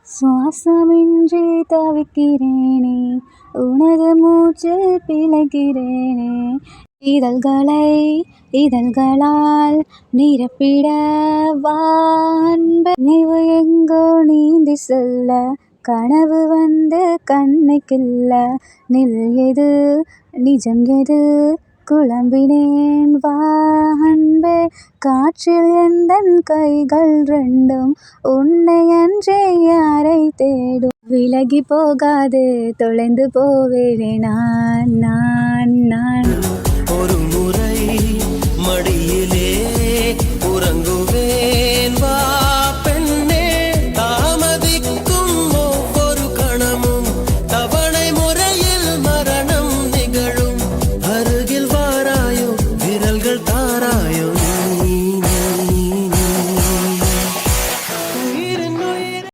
சுவாசமின்றி தவிக்கிறேனே, உனது மூச்சில் பிழைக்கிறேனே. இதழ்களை இதழ்களால் நிரப்பிட வா அன்பே. நினைவு எங்கோ நீந்தி செல்ல, கனவு வந்து கண்ணை கில்ல. நில் எது நிஜம் எது குழம்பினேன் வா அன்பே. காற்றில் எந்தன் கைகள் ரெண்டும் உன்னை அன்றே யாரை தேடும். விலகி போகாதே, தொலைந்து போவேனே நான் நான் நான். ஒரு முறை மடியிலே உறங்கு